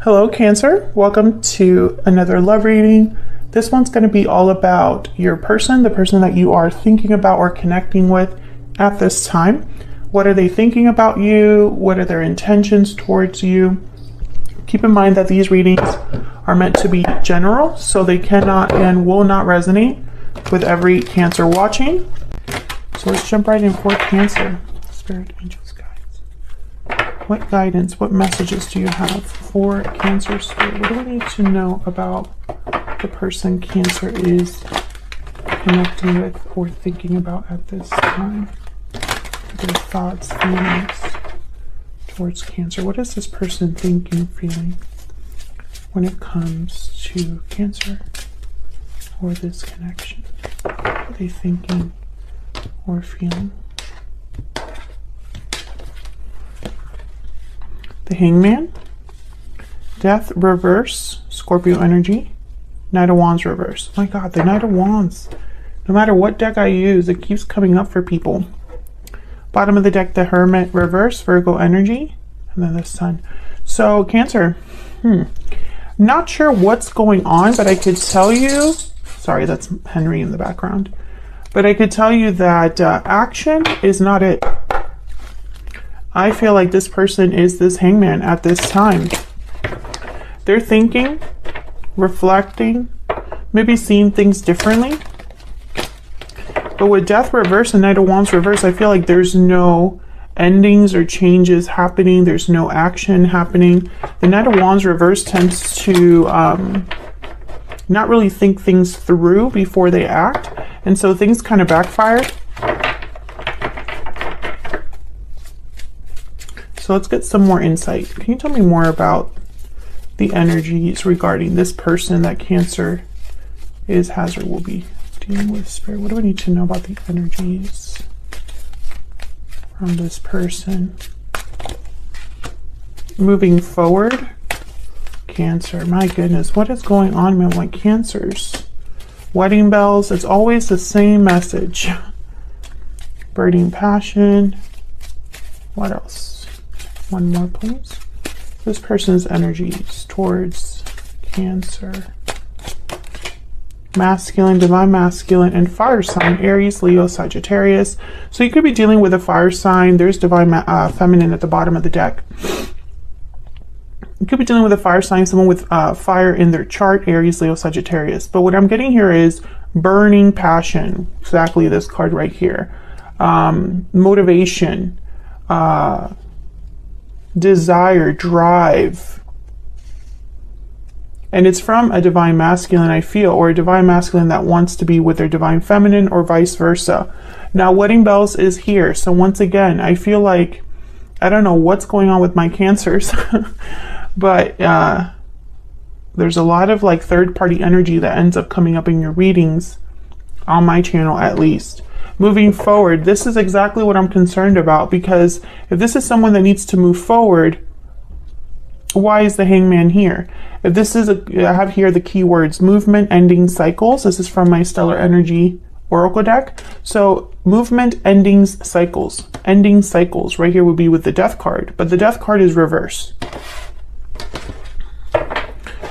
Hello, Cancer. Welcome to another love reading. This one's going to be all about your person, the person that you are thinking about or connecting with at this time. What are they thinking about you? What are their intentions towards you? Keep in mind that these readings are meant to be general, so they cannot and will not resonate with every Cancer watching. So let's jump right in for Cancer. Spirit, angels, guides. What guidance, what messages do you have for Cancer Spirit? What do we need to know about the person Cancer is connecting with or thinking about at this time? Their thoughts, feelings towards Cancer. What is this person thinking, feeling when it comes to Cancer or this connection? What are they thinking or feeling? The Hangman, Death reverse, Scorpio energy, Knight of Wands reverse. Oh my God, the Knight of Wands. No matter what deck I use, it keeps coming up for people. Bottom of the deck, the Hermit reverse, Virgo energy, and then the Sun. So Cancer, not sure what's going on, but I could tell you, sorry, that's Henry in the background, but I could tell you that action is not it. I feel like this person is this Hangman at this time. They're thinking, reflecting, maybe seeing things differently. But with Death reverse and Knight of Wands reverse, I feel like there's no endings or changes happening. There's no action happening. The Knight of Wands reverse tends to not really think things through before they act. And so things kind of backfired. So let's get some more insight. Can you tell me more about the energies regarding this person that Cancer has or will be dealing with, Spirit? What do we need to know about the energies from this person? Moving forward, Cancer. My goodness, what is going on, man? Like Cancers. Wedding bells, it's always the same message. Burning passion. What else? One more, please. This person's energies towards Cancer. Masculine, divine masculine, and fire sign, Aries, Leo, Sagittarius. So you could be dealing with a fire sign. There's divine feminine at the bottom of the deck. You could be dealing with a fire sign, someone with fire in their chart, Aries, Leo, Sagittarius. But what I'm getting here is burning passion. Exactly this card right here. Motivation. Desire, drive, and it's from a divine masculine, I feel, or a divine masculine that wants to be with their divine feminine, or vice versa. Now wedding bells is here, so once again I feel like I don't know what's going on with my Cancers but there's a lot of like third-party energy that ends up coming up in your readings on my channel, at least. Moving forward, this is exactly what I'm concerned about, because if this is someone that needs to move forward, why is the Hangman here? If this is I have here the keywords movement, ending, cycles. This is from my Stellar Energy Oracle deck. So movement, endings, cycles. Ending cycles right here would be with the Death card, but the Death card is reverse.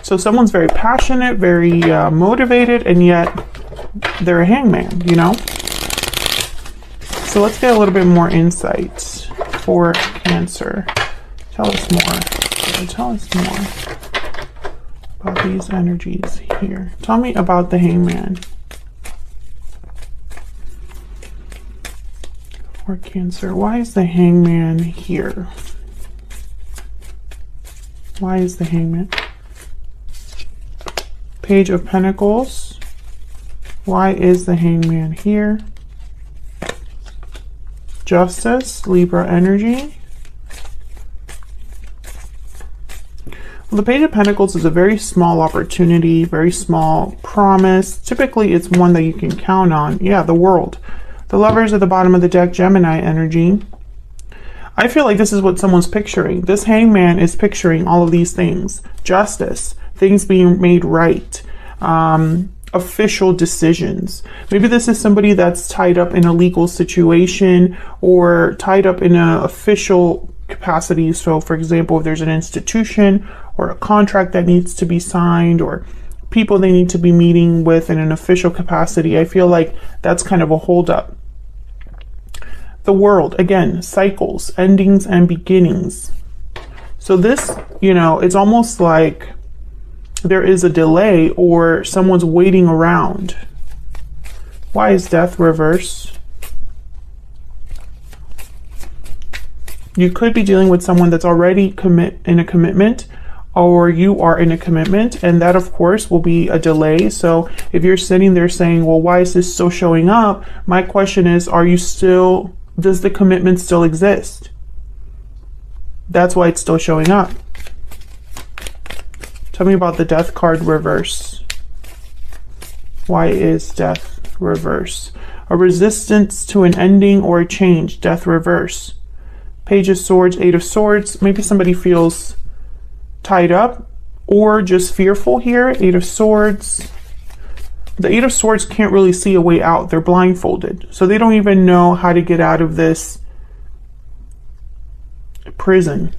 So someone's very passionate, very motivated, and yet they're a Hangman, you know? So let's get a little bit more insight for Cancer. Tell us more. Tell us more about these energies here. Tell me about the Hangman for Cancer. Why is the Hangman here? Why is the Hangman? Page of Pentacles. Why is the Hangman here? Justice, Libra energy. Well, the Page of Pentacles is a very small opportunity, very small promise. Typically, it's one that you can count on. Yeah, the World. The Lovers at the bottom of the deck, Gemini energy. I feel like this is what someone's picturing. This Hangman is picturing all of these things. Justice, things being made right. Official decisions. Maybe this is somebody that's tied up in a legal situation or tied up in an official capacities. So for example, if there's an institution or a contract that needs to be signed, or people they need to be meeting with in an official capacity, I feel like that's kind of a holdup. The World, again, cycles, endings and beginnings. So this, you know, it's almost like there is a delay or someone's waiting around. Why is Death reverse? You could be dealing with someone that's already in a commitment, or you are in a commitment, and that of course will be a delay. So if you're sitting there saying, well, why is this still showing up? My question is, does the commitment still exist? That's why it's still showing up. Tell me about the Death card reverse. Why is Death reverse? A resistance to an ending or a change. Death reverse. Page of Swords, Eight of Swords. Maybe somebody feels tied up or just fearful here. Eight of Swords. The Eight of Swords can't really see a way out. They're blindfolded. So they don't even know how to get out of this prison.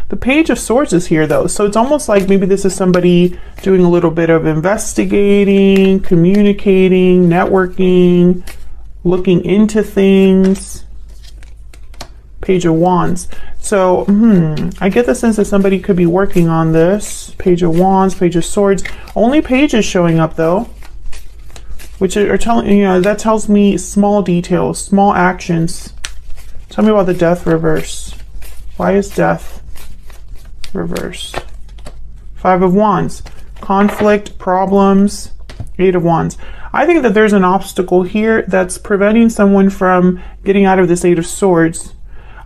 The Page of Swords is here though. So it's almost like maybe this is somebody doing a little bit of investigating, communicating, networking, looking into things. Page of Wands. So, I get the sense that somebody could be working on this. Page of Wands, Page of Swords. Only pages showing up though, which are telling, you know, that tells me small details, small actions. Tell me about the Death reverse. Why is Death reverse? Five of Wands. Conflict, problems, Eight of Wands. I think that there's an obstacle here that's preventing someone from getting out of this Eight of Swords.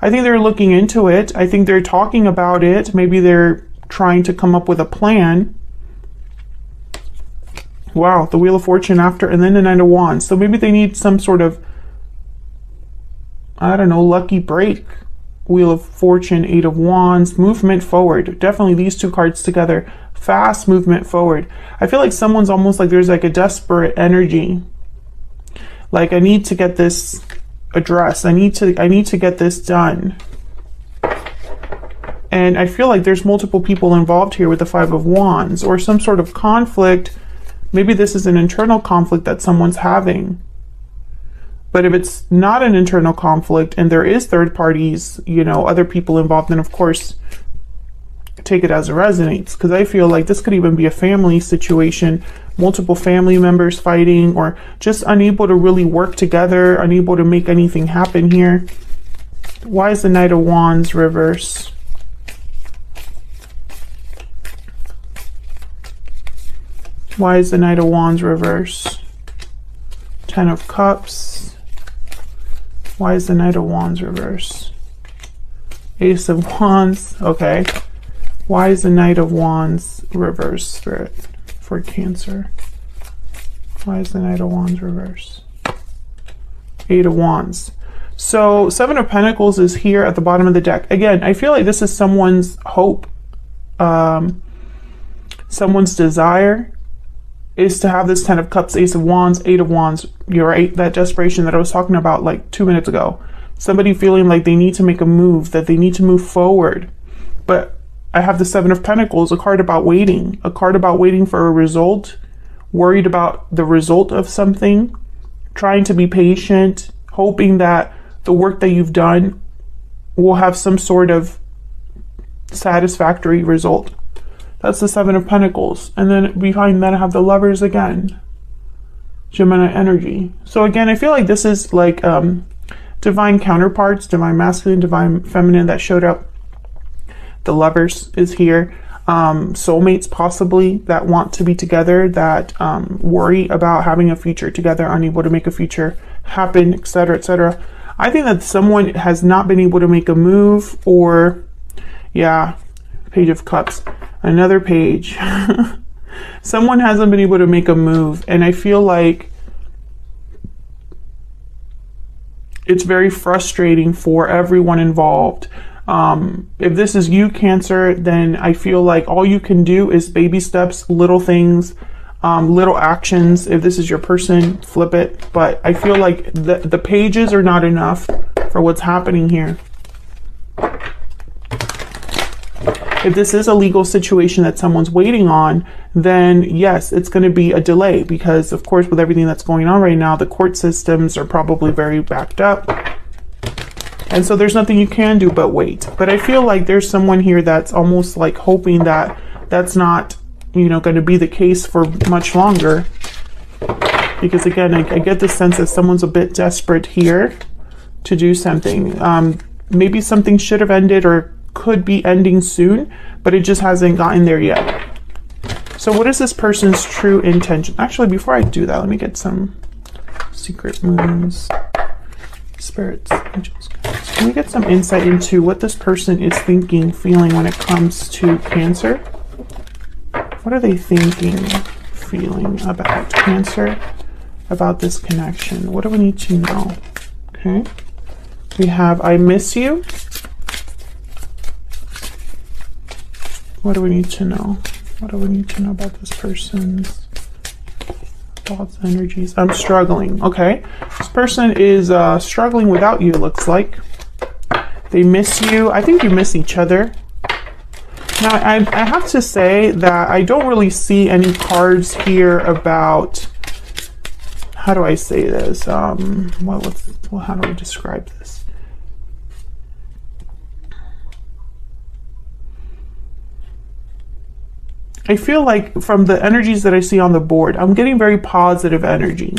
I think they're looking into it. I think they're talking about it. Maybe they're trying to come up with a plan. Wow, the Wheel of Fortune after, and then the Nine of Wands. So maybe they need some sort of, I don't know, lucky break. Wheel of Fortune, Eight of Wands, movement forward. Definitely these two cards together. Fast movement forward. I feel like someone's almost like there's like a desperate energy. Like, I need to get this addressed. I need to get this done. And I feel like there's multiple people involved here with the Five of Wands, or some sort of conflict. Maybe this is an internal conflict that someone's having. But if it's not an internal conflict and there is third parties, you know, other people involved, then of course take it as it resonates. Because I feel like this could even be a family situation, multiple family members fighting, or just unable to really work together, unable to make anything happen here. Why is the Knight of Wands reverse? Why is the Knight of Wands reverse? Ten of Cups. Why is the Knight of Wands reverse? Ace of Wands. Okay. Why is the Knight of Wands reverse, Spirit, for Cancer? Why is the Knight of Wands reverse? Eight of Wands. So Seven of Pentacles is here at the bottom of the deck. Again, I feel like this is someone's hope. Someone's desire is to have this Ten of Cups, Ace of Wands, Eight of Wands. You're right, that desperation that I was talking about like 2 minutes ago. Somebody feeling like they need to make a move, that they need to move forward. But I have the Seven of Pentacles, a card about waiting, a card about waiting for a result, worried about the result of something, trying to be patient, hoping that the work that you've done will have some sort of satisfactory result. That's the Seven of Pentacles. And then behind that I have the Lovers again. Gemini energy. So again, I feel like this is like divine counterparts, divine masculine, divine feminine that showed up. The Lovers is here. Soulmates possibly that want to be together, that worry about having a future together, unable to make a future happen, etc., etc. I think that someone has not been able to make a move, or yeah, Page of Cups, another page. Someone hasn't been able to make a move, and I feel like it's very frustrating for everyone involved. If this is you, Cancer, then I feel like all you can do is baby steps, little things, little actions. If this is your person, flip it. But I feel like the pages are not enough for what's happening here. if this is a legal situation that someone's waiting on, then yes, it's going to be a delay, because of course with everything that's going on right now, the court systems are probably very backed up. And so there's nothing you can do but wait. But I feel like there's someone here that's almost like hoping that that's not, you know, going to be the case for much longer. Because again, I get the sense that someone's a bit desperate here to do something. Maybe something should have ended or could be ending soon, but it just hasn't gotten there yet. So what is this person's true intention? Actually, before I do that, let me get some secret moons, spirits, angels. Can we get some insight into what this person is thinking, feeling when it comes to Cancer? What are they thinking, feeling about Cancer, about this connection? What do we need to know? Okay. We have, I miss you. What do we need to know? What do we need to know about this person's thoughts, energies? I'm struggling. Okay. This person is struggling without you, looks like. They miss you. I think you miss each other. Now, I have to say that I don't really see any cards here about, how do I say this? How do I describe this? I feel like from the energies that I see on the board, I'm getting very positive energy.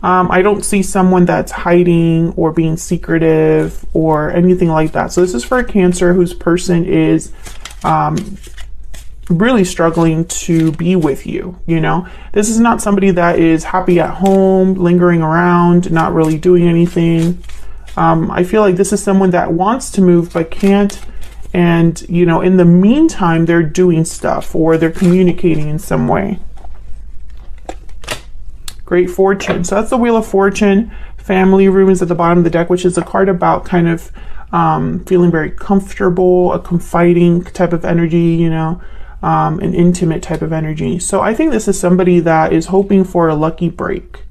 I don't see someone that's hiding or being secretive or anything like that. So this is for a Cancer whose person is really struggling to be with you, you know? This is not somebody that is happy at home, lingering around, not really doing anything. I feel like this is someone that wants to move but can't. And, you know, in the meantime, they're doing stuff or they're communicating in some way. Great Fortune. So that's the Wheel of Fortune. Family Room is at the bottom of the deck, which is a card about kind of feeling very comfortable, a confiding type of energy, you know, an intimate type of energy. So I think this is somebody that is hoping for a lucky break.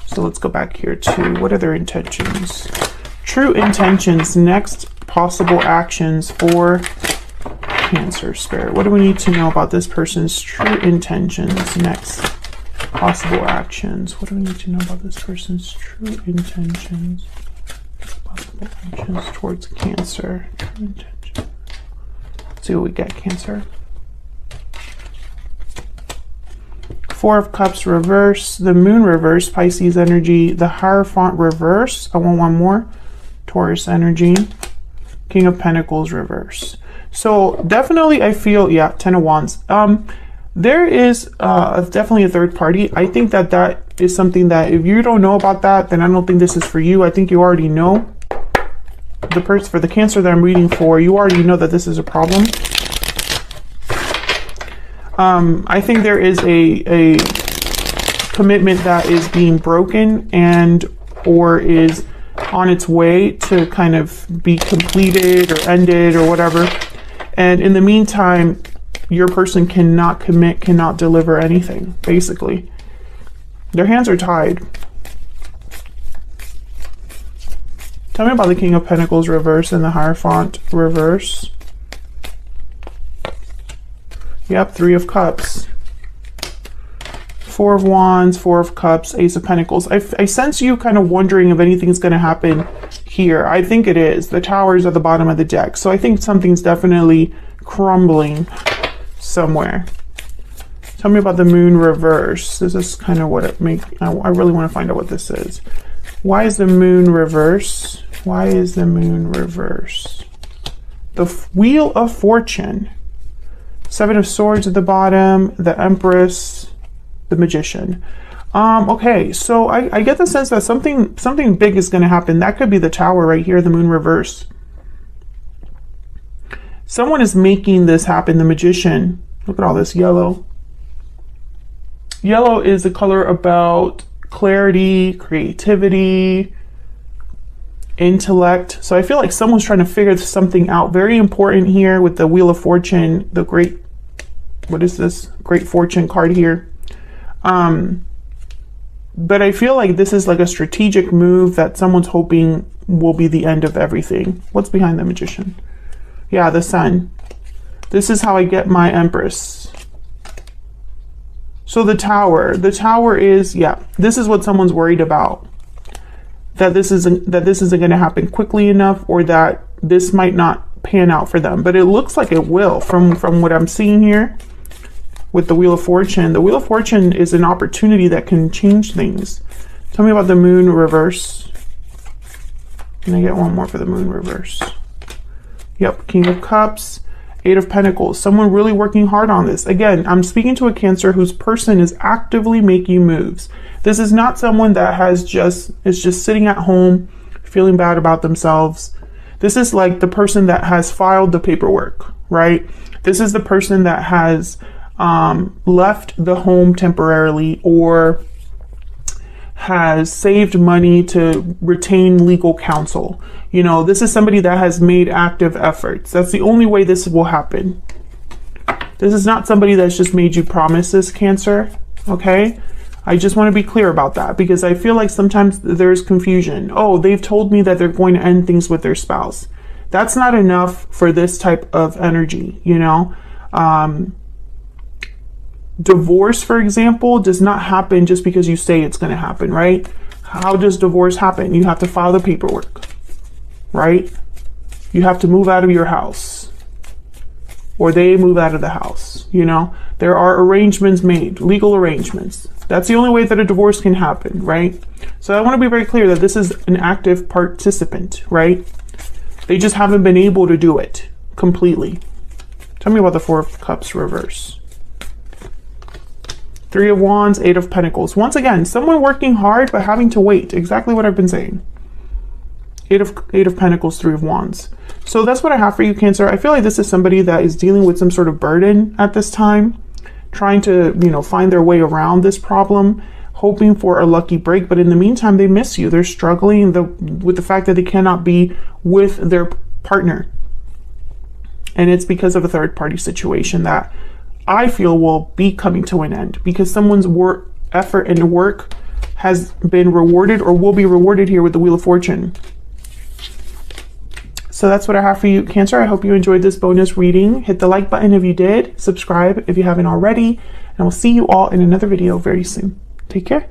So let's go back here to what are their intentions? True intentions, next possible actions for Cancer Spirit. What do we need to know about this person's true intentions, next possible actions? What do we need to know about this person's true intentions, possible actions towards Cancer? True intention. Let's see what we get, Cancer. Four of Cups reverse, the Moon reverse, Pisces energy, the Hierophant reverse. I want one more. Taurus energy, King of Pentacles reverse. So definitely I feel, yeah, 10 of Wands. There is definitely a third party. I think that that is something that if you don't know about that, then I don't think this is for you. I think you already know. The person for the Cancer that I'm reading for, you already know that this is a problem. I think there is a commitment that is being broken and or is on its way to kind of be completed or ended or whatever. And in the meantime, your person cannot commit, cannot deliver anything, basically. Their hands are tied. Tell me about the King of Pentacles reverse and the Hierophant reverse. Yep, Three of Cups. Four of Wands, Four of Cups, Ace of Pentacles. I sense you kind of wondering if anything's going to happen here. I think it is. The Tower is at the bottom of the deck. So I think something's definitely crumbling somewhere. Tell me about the Moon reverse. This is kind of what it makes. I really want to find out what this is. Why is the Moon reverse? Why is the Moon reverse? The Wheel of Fortune. Seven of Swords at the bottom. The Empress. The Magician. Okay, so I get the sense that something big is going to happen. That could be the Tower right here, the Moon reverse. Someone is making this happen, the Magician. Look at all this yellow. Yellow is a color about clarity, creativity, intellect. So I feel like someone's trying to figure something out. Very important here with the Wheel of Fortune, the great, what is this? Great Fortune card here. But I feel like this is like a strategic move that someone's hoping will be the end of everything. What's behind the Magician? Yeah, the Sun. This is how I get my Empress. So the Tower. The Tower is, yeah, this is what someone's worried about. That this isn't going to happen quickly enough, or that this might not pan out for them. But it looks like it will from what I'm seeing here with the Wheel of Fortune. The Wheel of Fortune is an opportunity that can change things. Tell me about the Moon reverse. Can I get one more for the Moon reverse? Yep, King of Cups, Eight of Pentacles. Someone really working hard on this. Again, I'm speaking to a Cancer whose person is actively making moves. This is not someone that is just sitting at home feeling bad about themselves. This is like the person that has filed the paperwork, right? This is the person that has left the home temporarily, or has saved money to retain legal counsel. You know, this is somebody that has made active efforts. That's the only way this will happen. This is not somebody that's just made you promises, Cancer, okay? I just want to be clear about that, because I feel like sometimes there's confusion. Oh, they've told me that they're going to end things with their spouse. That's not enough for this type of energy, you know? Divorce, for example, does not happen just because you say it's going to happen, right? How does divorce happen? You have to file the paperwork, right? You have to move out of your house, or they move out of the house, you know? There are arrangements made, legal arrangements. That's the only way that a divorce can happen, right? So I want to be very clear that this is an active participant, right? They just haven't been able to do it completely. Tell me about the Four of Cups reverse. Three of Wands, Eight of Pentacles. Once again, someone working hard but having to wait. Exactly what I've been saying. Eight of Pentacles, Three of Wands. So that's what I have for you, Cancer. I feel like this is somebody that is dealing with some sort of burden at this time, trying to, you know, find their way around this problem, hoping for a lucky break. But in the meantime, they miss you. They're struggling with the fact that they cannot be with their partner. And it's because of a third party situation that I feel will be coming to an end, because someone's effort and work has been rewarded, or will be rewarded here with the Wheel of Fortune. So that's what I have for you, Cancer. I hope you enjoyed this bonus reading. Hit the like button if you did. Subscribe if you haven't already. And I will see you all in another video very soon. Take care.